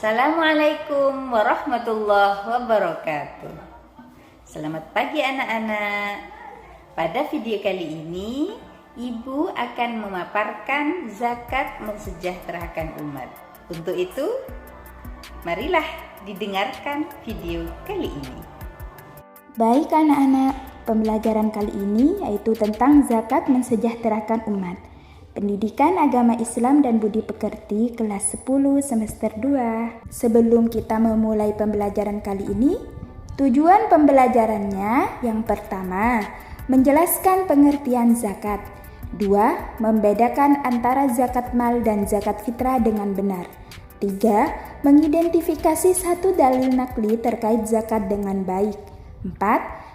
Assalamualaikum warahmatullahi wabarakatuh. Selamat pagi anak-anak. Pada video kali ini, Ibu akan memaparkan zakat mensejahterakan umat. Untuk itu, marilah didengarkan video kali ini. Baik anak-anak, pembelajaran kali ini yaitu tentang zakat mensejahterakan umat. Pendidikan Agama Islam dan Budi Pekerti kelas 10 semester 2. Sebelum kita memulai pembelajaran kali ini, tujuan pembelajarannya yang pertama, menjelaskan pengertian zakat. 2. Membedakan antara zakat mal dan zakat fitrah dengan benar. 3. Mengidentifikasi satu dalil nakli terkait zakat dengan baik. 4.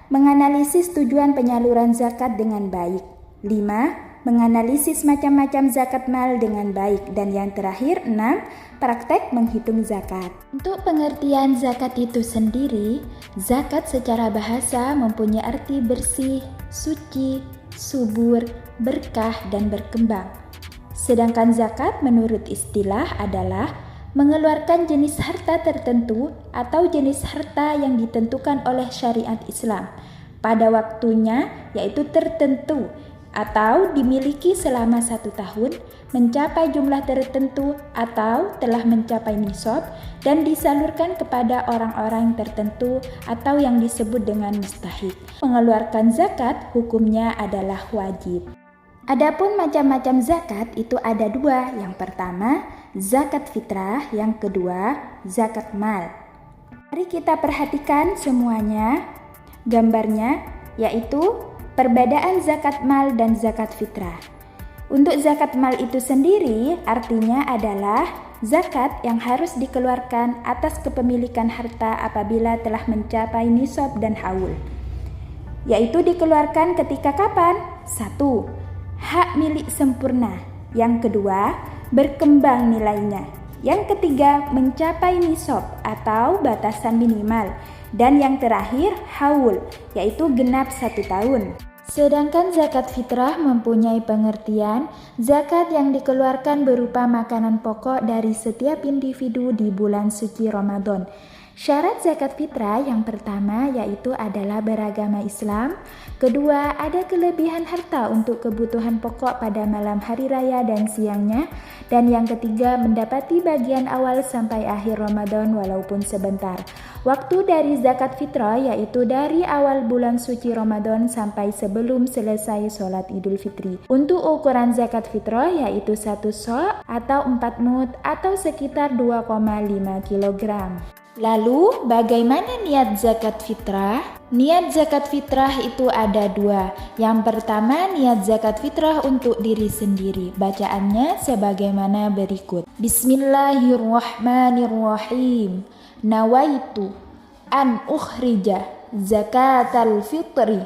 Menganalisis tujuan penyaluran zakat dengan baik. 5. Menganalisis macam-macam zakat mal dengan baik. Dan yang terakhir, 6. Praktek menghitung zakat. Untuk pengertian zakat itu sendiri, zakat secara bahasa mempunyai arti bersih, suci, subur, berkah, dan berkembang. Sedangkan zakat menurut istilah adalah mengeluarkan jenis harta tertentu atau jenis harta yang ditentukan oleh syariat Islam pada waktunya yaitu tertentu atau dimiliki selama 1 tahun, mencapai jumlah tertentu atau telah mencapai nisab dan disalurkan kepada orang-orang tertentu atau yang disebut dengan mustahik. Mengeluarkan zakat hukumnya adalah wajib. Adapun macam-macam zakat itu ada 2. Yang pertama, zakat fitrah, yang kedua, zakat mal. Mari kita perhatikan semuanya gambarnya, yaitu perbedaan zakat mal dan zakat fitrah. Untuk zakat mal itu sendiri artinya adalah zakat yang harus dikeluarkan atas kepemilikan harta apabila telah mencapai nisab dan haul. Yaitu dikeluarkan ketika kapan? 1. Hak milik sempurna. Yang kedua, berkembang nilainya. Yang ketiga, mencapai nisab atau batasan minimal. Dan yang terakhir, haul, yaitu genap 1 tahun. Sedangkan zakat fitrah mempunyai pengertian zakat yang dikeluarkan berupa makanan pokok dari setiap individu di bulan suci Ramadan. Syarat zakat fitrah yang pertama yaitu adalah beragama Islam. Kedua, ada kelebihan harta untuk kebutuhan pokok pada malam hari raya dan siangnya. Dan yang ketiga, mendapati bagian awal sampai akhir Ramadan walaupun sebentar. Waktu dari zakat fitrah yaitu dari awal bulan suci Ramadan sampai sebelum selesai sholat Idul Fitri. Untuk ukuran zakat fitrah yaitu 1 sa' atau 4 mud atau sekitar 2,5 kg. Lalu, bagaimana niat zakat fitrah? Niat zakat fitrah itu ada 2. Yang pertama, niat zakat fitrah untuk diri sendiri. Bacaannya sebagaimana berikut. Bismillahirrahmanirrahim. Nawaitu an ukhrija zakatal fitri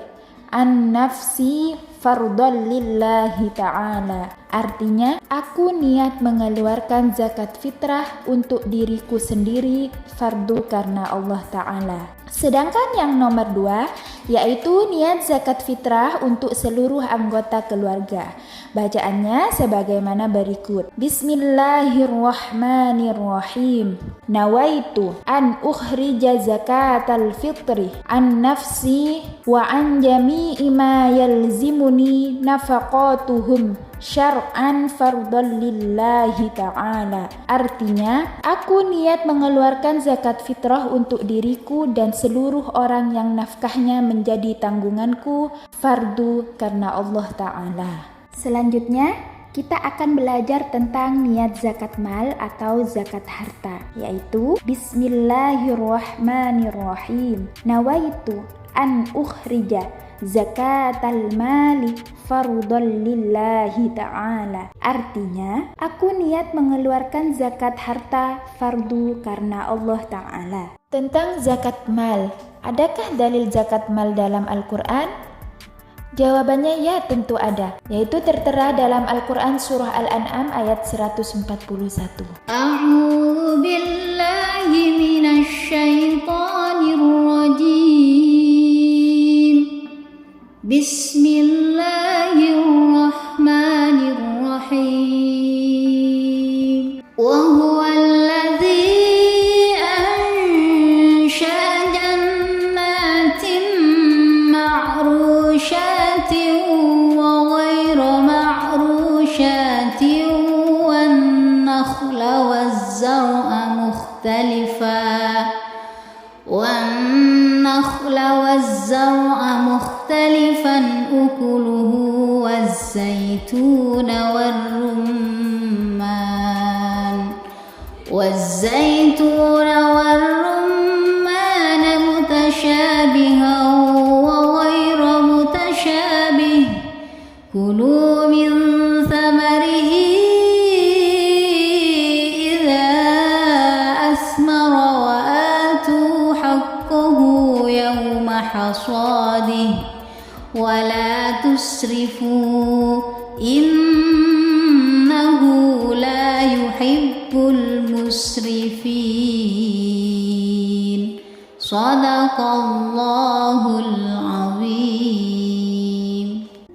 an nafsi fardhan lillahi ta'ala. Artinya, aku niat mengeluarkan zakat fitrah untuk diriku sendiri, fardu karena Allah Ta'ala. Sedangkan yang nomor 2, yaitu niat zakat fitrah untuk seluruh anggota keluarga. Bacaannya sebagaimana berikut. Bismillahirrahmanirrahim. Nawaitu an ukhrija zakatal fitri an nafsi wa an jami'i ma yalzimuni nafaqatuhum syar'an fardhan lillahi ta'ala. Artinya, aku niat mengeluarkan zakat fitrah untuk diriku dan seluruh orang yang nafkahnya menjadi tanggunganku, fardu karena Allah Ta'ala. Selanjutnya, kita akan belajar tentang niat zakat mal atau zakat harta, yaitu Bismillahirrahmanirrahim. Nawaitu an ukhrija zakatal mali fardhan lillahi ta'ala. Artinya, aku niat mengeluarkan zakat harta fardu karena Allah Ta'ala. Tentang zakat mal, adakah dalil zakat mal dalam Al-Quran? Jawabannya ya, tentu ada, yaitu tertera dalam Al-Quran surah Al-An'am ayat 141. A'udzu billahi minasy syaithanir rajim. Bismillahirrahmanirrahim. Wa huwa alladzi أكله والزيتون والرمان متشابها وغير متشابه كلوا من ثمره إذا أثمر وآتوا حقه يوم حصاده ولا تسرفوا إنه لا يحب المسرفين صدق الله العظيم.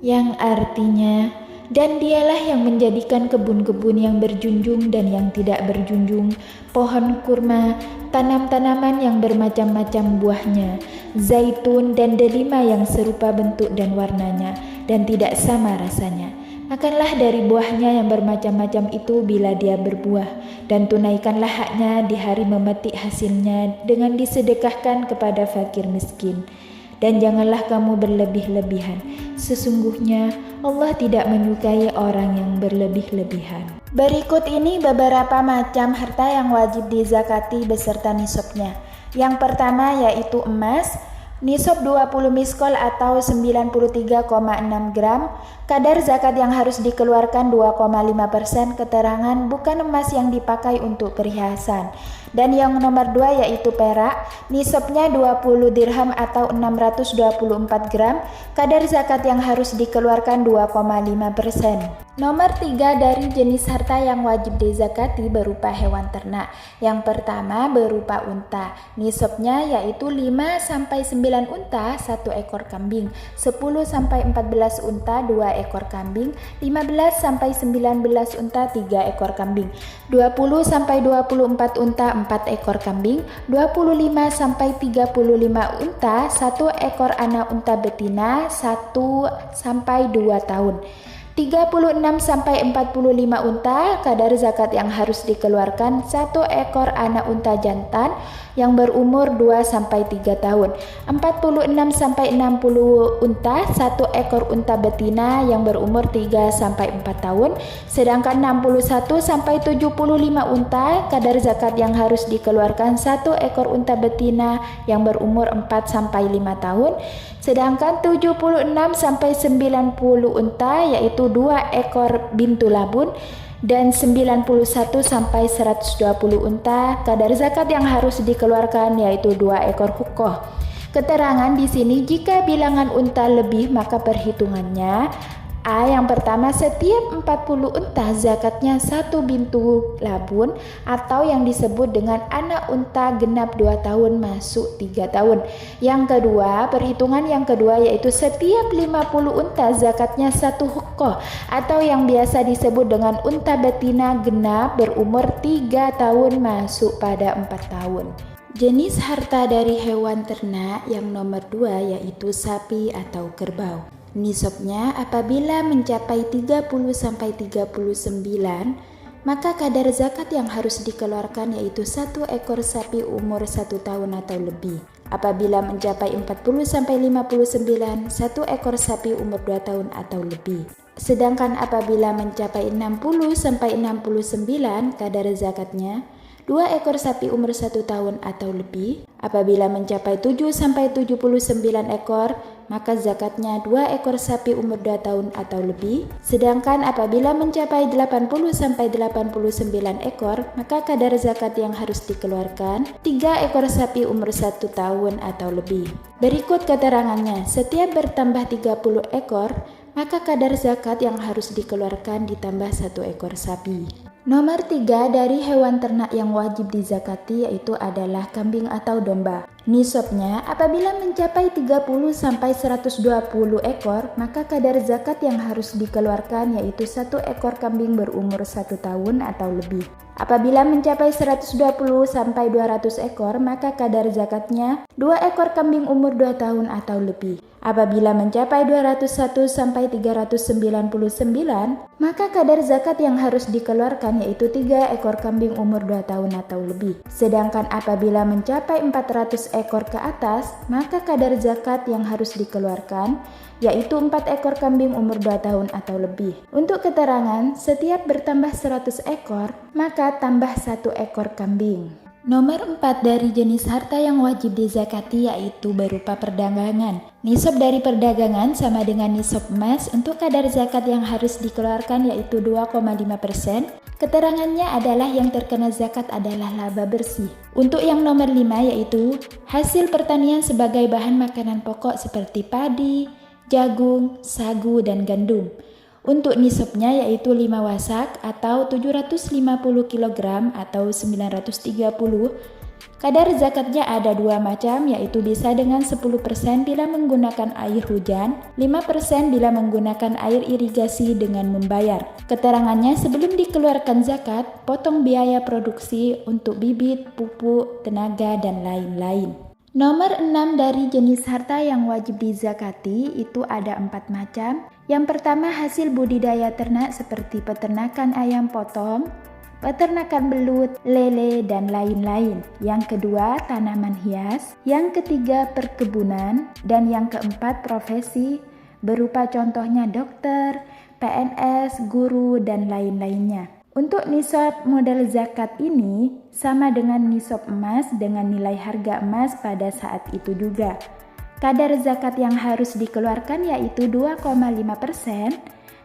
Yang artinya, dan dialah yang menjadikan kebun-kebun yang berjunjung dan yang tidak berjunjung, pohon kurma, tanam-tanaman yang bermacam-macam buahnya, zaitun dan delima yang serupa bentuk dan warnanya, dan tidak sama rasanya. Makanlah dari buahnya yang bermacam-macam itu bila dia berbuah, dan tunaikanlah haknya di hari memetik hasilnya dengan disedekahkan kepada fakir miskin. Dan janganlah kamu berlebih-lebihan. Sesungguhnya Allah tidak menyukai orang yang berlebih-lebihan. Berikut ini beberapa macam harta yang wajib dizakati beserta nisabnya. Yang pertama yaitu emas, nisab 20 miskol atau 93,6 gram. Kadar zakat yang harus dikeluarkan 2,5%. Keterangan bukan emas yang dipakai untuk perhiasan. Dan yang nomor 2 yaitu perak, nisabnya 20 dirham atau 624 gram. Kadar zakat yang harus dikeluarkan 2,5%. Nomor 3 dari jenis harta yang wajib dizakati berupa hewan ternak. Yang pertama berupa unta. Nisabnya yaitu 5-9 unta 1 ekor kambing, 10-14 unta 2 ekor kambing, 15-19 unta 3 ekor kambing, 20-24 unta 4 ekor kambing, 25-35 unta 1 ekor anak unta betina 1-2 tahun. 36-45 unta, kadar zakat yang harus dikeluarkan 1 ekor anak unta jantan yang berumur 2-3 tahun. 46-60 unta, 1 ekor unta betina yang berumur 3-4 tahun. Sedangkan 61-75 unta, kadar zakat yang harus dikeluarkan 1 ekor unta betina yang berumur 4-5 tahun. Sedangkan 76-90 unta yaitu 2 ekor bintu labun, dan 91-120 unta, kadar zakat yang harus dikeluarkan yaitu 2 ekor hukoh. Keterangan di sini jika bilangan unta lebih maka perhitungannya A. Yang pertama, setiap 40 unta zakatnya 1 bintu labun atau yang disebut dengan anak unta genap 2 tahun masuk 3 tahun. Yang kedua, perhitungan yang kedua yaitu setiap 50 unta zakatnya 1 hukoh atau yang biasa disebut dengan unta betina genap berumur 3 tahun masuk pada 4 tahun. Jenis harta dari hewan ternak yang nomor 2 yaitu sapi atau kerbau. Nisabnya apabila mencapai 30-39, maka kadar zakat yang harus dikeluarkan yaitu 1 ekor sapi umur 1 tahun atau lebih. Apabila mencapai 40-59, 1 ekor sapi umur 2 tahun atau lebih. Sedangkan apabila mencapai 60-69, kadar zakatnya 2 ekor sapi umur 1 tahun atau lebih. Apabila mencapai 7-79 ekor, maka zakatnya 2 ekor sapi umur 2 tahun atau lebih. Sedangkan apabila mencapai 80-89 ekor, maka kadar zakat yang harus dikeluarkan 3 ekor sapi umur 1 tahun atau lebih. Berikut keterangannya, setiap bertambah 30 ekor, maka kadar zakat yang harus dikeluarkan ditambah 1 ekor sapi. Nomor 3 dari hewan ternak yang wajib dizakati yaitu adalah kambing atau domba. Nisabnya apabila mencapai 30-120 ekor, maka kadar zakat yang harus dikeluarkan yaitu 1 ekor kambing berumur 1 tahun atau lebih. Apabila mencapai 120-200 ekor, maka kadar zakatnya 2 ekor kambing umur 2 tahun atau lebih. Apabila mencapai 201-399, maka kadar zakat yang harus dikeluarkan yaitu 3 ekor kambing umur 2 tahun atau lebih. Sedangkan apabila mencapai 400 ekor ke atas, maka kadar zakat yang harus dikeluarkan yaitu 4 ekor kambing umur 2 tahun atau lebih. Untuk keterangan, setiap bertambah 100 ekor, maka tambah 1 ekor kambing. Nomor 4 dari jenis harta yang wajib dizakati yaitu berupa perdagangan. Nisab dari perdagangan sama dengan nisab emas. Untuk kadar zakat yang harus dikeluarkan yaitu 2,5%. Keterangannya adalah yang terkena zakat adalah laba bersih. Untuk yang nomor 5 yaitu hasil pertanian sebagai bahan makanan pokok seperti padi, jagung, sagu, dan gandum. Untuk nisabnya yaitu 5 wasak atau 750 kg atau 930. Kadar zakatnya ada 2 macam yaitu bisa dengan 10% bila menggunakan air hujan, 5% bila menggunakan air irigasi dengan membayar. Keterangannya sebelum dikeluarkan zakat, potong biaya produksi untuk bibit, pupuk, tenaga, dan lain-lain. Nomor 6 dari jenis harta yang wajib dizakati itu ada 4 macam. Yang pertama hasil budidaya ternak seperti peternakan ayam potong, peternakan belut, lele, dan lain-lain. Yang kedua tanaman hias. Yang ketiga perkebunan. Dan yang keempat profesi berupa contohnya dokter, PNS, guru, dan lain-lainnya. Untuk nisab modal zakat ini sama dengan nisab emas dengan nilai harga emas pada saat itu juga. Kadar zakat yang harus dikeluarkan yaitu 2,5%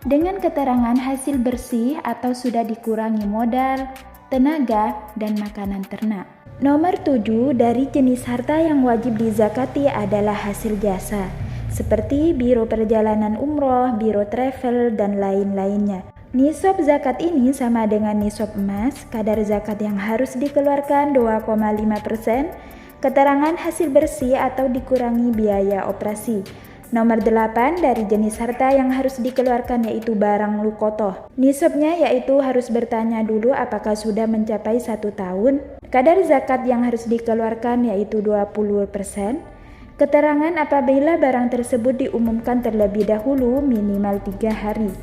dengan keterangan hasil bersih atau sudah dikurangi modal, tenaga, dan makanan ternak. Nomor 7 dari jenis harta yang wajib dizakati adalah hasil jasa seperti biro perjalanan umroh, biro travel, dan lain-lainnya. Nisab zakat ini sama dengan nisab emas. Kadar zakat yang harus dikeluarkan 2,5%. Keterangan hasil bersih atau dikurangi biaya operasi. Nomor 8 dari jenis harta yang harus dikeluarkan yaitu barang lukotoh. Nisabnya yaitu harus bertanya dulu apakah sudah mencapai 1 tahun. Kadar zakat yang harus dikeluarkan yaitu 20%. Keterangan apabila barang tersebut diumumkan terlebih dahulu minimal 3 hari.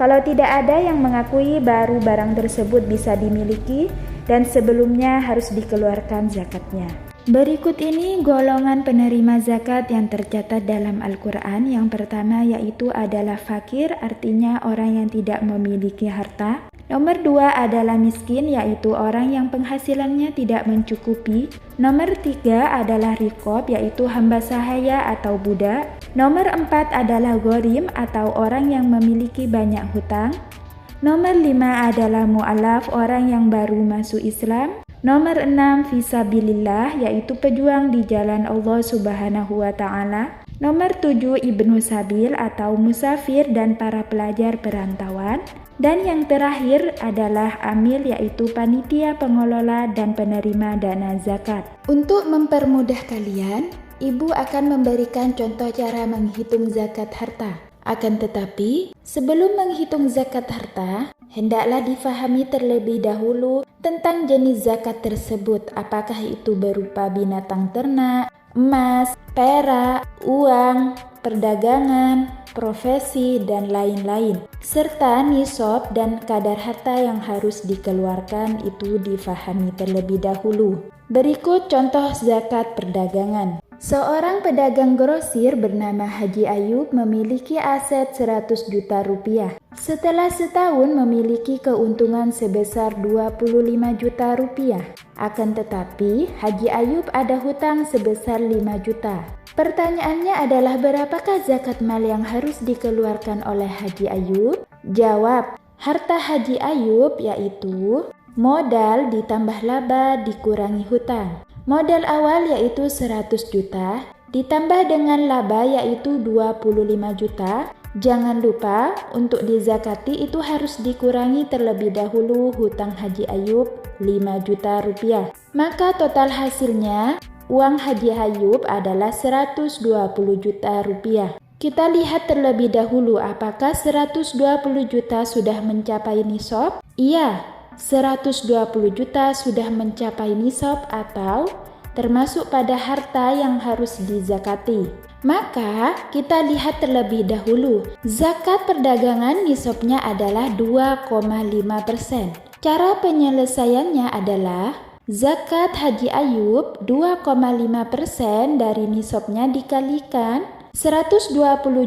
Kalau tidak ada yang mengakui baru barang tersebut bisa dimiliki dan sebelumnya harus dikeluarkan zakatnya. Berikut ini golongan penerima zakat yang tercatat dalam Al-Quran. Yang pertama yaitu adalah fakir, artinya orang yang tidak memiliki harta. Nomor 2 adalah miskin, yaitu orang yang penghasilannya tidak mencukupi. Nomor 3 adalah riqab, yaitu hamba sahaya atau budak. Nomor 4 adalah ghorim atau orang yang memiliki banyak hutang. Nomor 5 adalah mu'alaf, orang yang baru masuk Islam. Nomor 6 fisabilillah, yaitu pejuang di jalan Allah Subhanahu wa Ta'ala. Nomor 7 ibnu sabil atau musafir dan para pelajar perantauan. Dan yang terakhir adalah amil, yaitu panitia pengelola dan penerima dana zakat. Untuk mempermudah kalian, Ibu akan memberikan contoh cara menghitung zakat harta. Akan tetapi, sebelum menghitung zakat harta, hendaklah difahami terlebih dahulu tentang jenis zakat tersebut, apakah itu berupa binatang ternak, emas, perak, uang, perdagangan, profesi, dan lain-lain. Serta nisab dan kadar harta yang harus dikeluarkan itu difahami terlebih dahulu. Berikut contoh zakat perdagangan. Seorang pedagang grosir bernama Haji Ayub memiliki aset 100 juta rupiah. Setelah setahun memiliki keuntungan sebesar 25 juta rupiah. Akan tetapi, Haji Ayub ada hutang sebesar 5 juta. Pertanyaannya adalah berapakah zakat mal yang harus dikeluarkan oleh Haji Ayub? Jawab, harta Haji Ayub yaitu modal ditambah laba dikurangi hutang. Modal awal yaitu 100 juta, ditambah dengan laba yaitu 25 juta. Jangan lupa untuk dizakati itu harus dikurangi terlebih dahulu hutang Haji Ayub 5 juta rupiah. Maka total hasilnya uang Haji Ayub adalah 120 juta rupiah. Kita lihat terlebih dahulu apakah 120 juta sudah mencapai nisab? Iya, 120 juta sudah mencapai nisab atau termasuk pada harta yang harus dizakati. Maka kita lihat terlebih dahulu, zakat perdagangan nisabnya adalah 2,5%. Cara penyelesaiannya adalah Zakat Haji Ayub 2,5% dari nisabnya dikalikan 120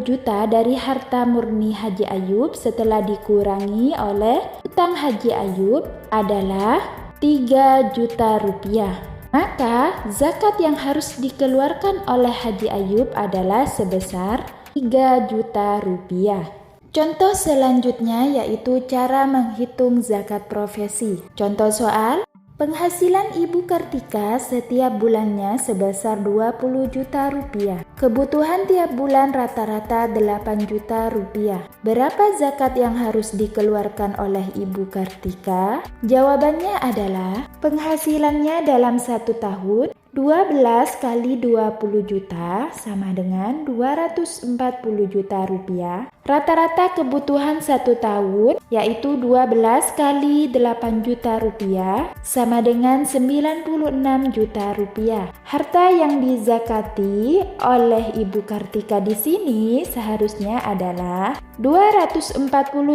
juta dari harta murni Haji Ayub setelah dikurangi oleh utang Haji Ayub adalah 3 juta rupiah. Maka zakat yang harus dikeluarkan oleh Haji Ayub adalah sebesar 3 juta rupiah. Contoh selanjutnya yaitu cara menghitung zakat profesi. Contoh soal, penghasilan Ibu Kartika setiap bulannya sebesar 20 juta rupiah. Kebutuhan tiap bulan rata-rata 8 juta rupiah. Berapa zakat yang harus dikeluarkan oleh Ibu Kartika? Jawabannya adalah penghasilannya dalam 1 tahun 12 kali 20 juta sama dengan 240 juta rupiah. Rata-rata kebutuhan 1 tahun yaitu 12 kali 8 juta rupiah sama dengan 96 juta rupiah. Harta yang dizakati oleh Ibu Kartika di sini seharusnya adalah 240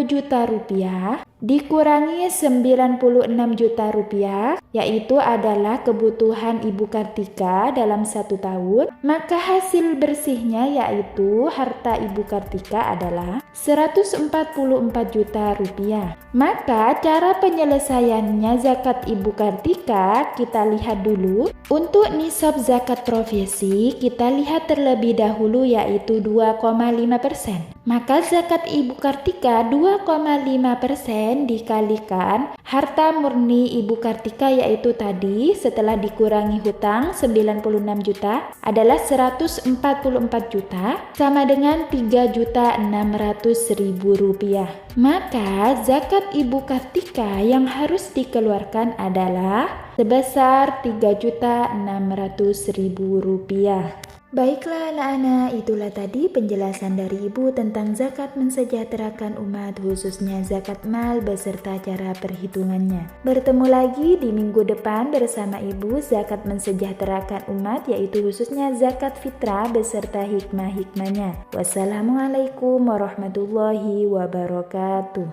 juta rupiah dikurangi 96 juta rupiah, yaitu adalah kebutuhan Ibu Kartika dalam 1 tahun, maka hasil bersihnya yaitu harta Ibu Kartika adalah 144 juta rupiah. Maka cara penyelesaiannya zakat Ibu Kartika kita lihat dulu. Untuk nisab zakat profesi kita lihat terlebih dahulu yaitu 2,5%. Maka zakat Ibu Kartika 2,5% dikalikan harta murni Ibu Kartika yaitu tadi setelah dikurangi hutang 96 juta adalah 144 juta sama dengan 3.600.000 rupiah. Maka zakat Ibu Kartika yang harus dikeluarkan adalah sebesar 3.600.000 rupiah. Baiklah anak-anak, itulah tadi penjelasan dari Ibu tentang zakat mensejahterakan umat, khususnya zakat mal beserta cara perhitungannya. Bertemu lagi di minggu depan bersama Ibu zakat mensejahterakan umat, yaitu khususnya zakat fitrah beserta hikmah-hikmahnya. Wassalamualaikum warahmatullahi wabarakatuh.